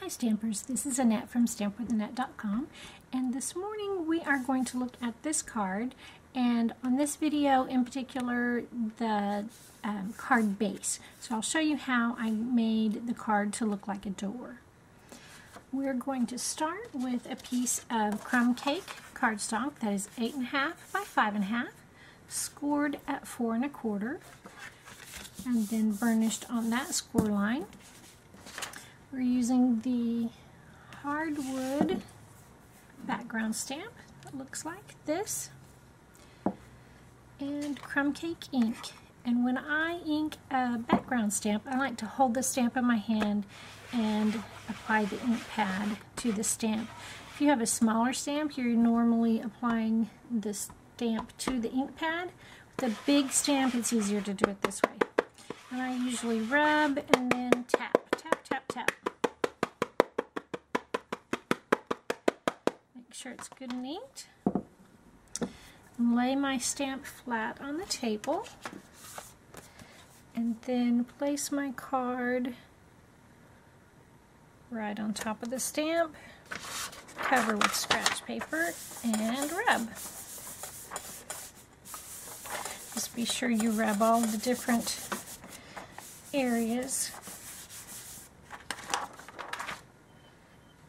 Hi Stampers, this is Annette from StampWithAnnette.com, and this morning we are going to look at this card, and on this video in particular the card base. So I'll show you how I made the card to look like a door. We're going to start with a piece of crumb cake cardstock that is 8.5 by 5.5, scored at 4 1/4, and then burnished on that score line. We're using the hardwood background stamp that looks like this, and crumb cake ink. And when I ink a background stamp, I like to hold the stamp in my hand and apply the ink pad to the stamp. If you have a smaller stamp, you're normally applying the stamp to the ink pad. With a big stamp, it's easier to do it this way. And I usually rub and then tap, tap, tap, tap. Make sure it's good and inked. And lay my stamp flat on the table. And then place my card right on top of the stamp. Cover with scratch paper and rub. Just be sure you rub all the different areas.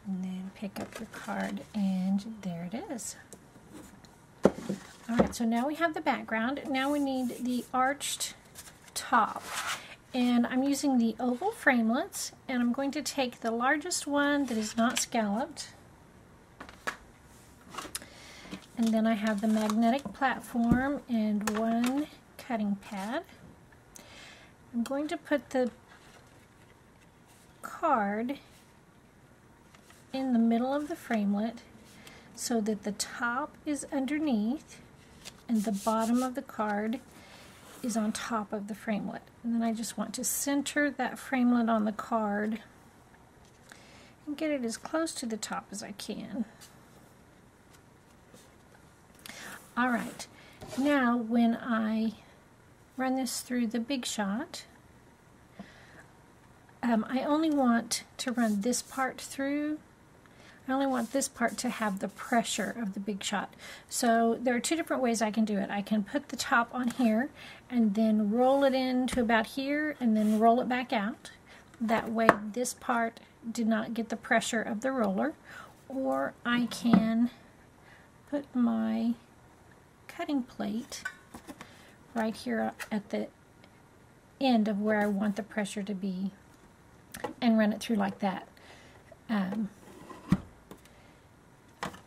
And then pick up your card, and there it is. Alright, so now we have the background. Now we need the arched top. And I'm using the oval framelits, and I'm going to take the largest one that is not scalloped. And then I have the magnetic platform and one cutting pad. I'm going to put the card in the middle of the framelit so that the top is underneath and the bottom of the card is on top of the framelit. And then I just want to center that framelit on the card and get it as close to the top as I can. Alright, now when I run this through the Big Shot, I only want to run this part through. I only want this part to have the pressure of the Big Shot. So there are two different ways I can do it. I can put the top on here and then roll it in to about here and then roll it back out. That way this part did not get the pressure of the roller. Or I can put my cutting plate right here at the end of where I want the pressure to be and run it through like that.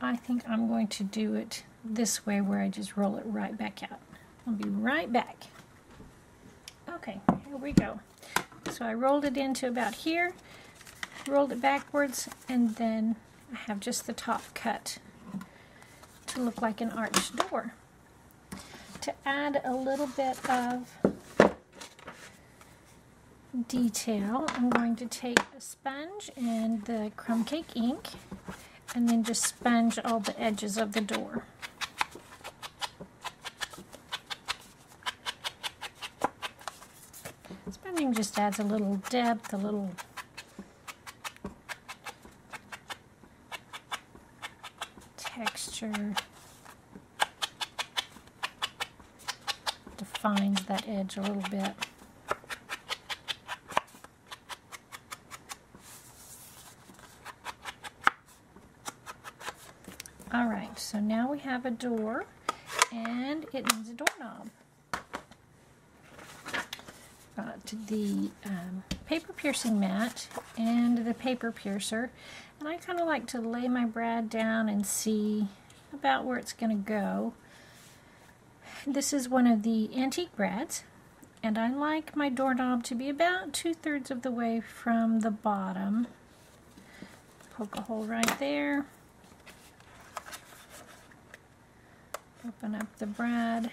I think I'm going to do it this way where I just roll it right back out. I'll be right back. Okay, here we go. So I rolled it into about here, rolled it backwards, and then I have just the top cut to look like an arched door. To add a little bit of detail, I'm going to take a sponge and the crumb cake ink and then just sponge all the edges of the door. Sponging just adds a little depth, a little texture. Defines that edge a little bit. Alright, so now we have a door, and it needs a doorknob. Got the paper piercing mat and the paper piercer, and I kind of like to lay my brad down and see about where it's going to go. This is one of the antique brads, and I like my doorknob to be about 2/3 of the way from the bottom. Poke a hole right there. Open up the brad.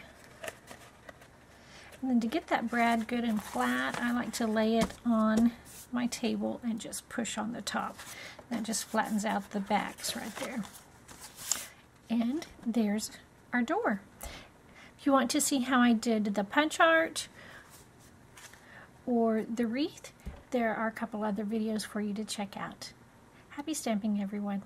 And then to get that brad good and flat, I like to lay it on my table and just push on the top. That just flattens out the backs right there. And there's our door. If you want to see how I did the punch art or the wreath, there are a couple other videos for you to check out. Happy stamping, everyone.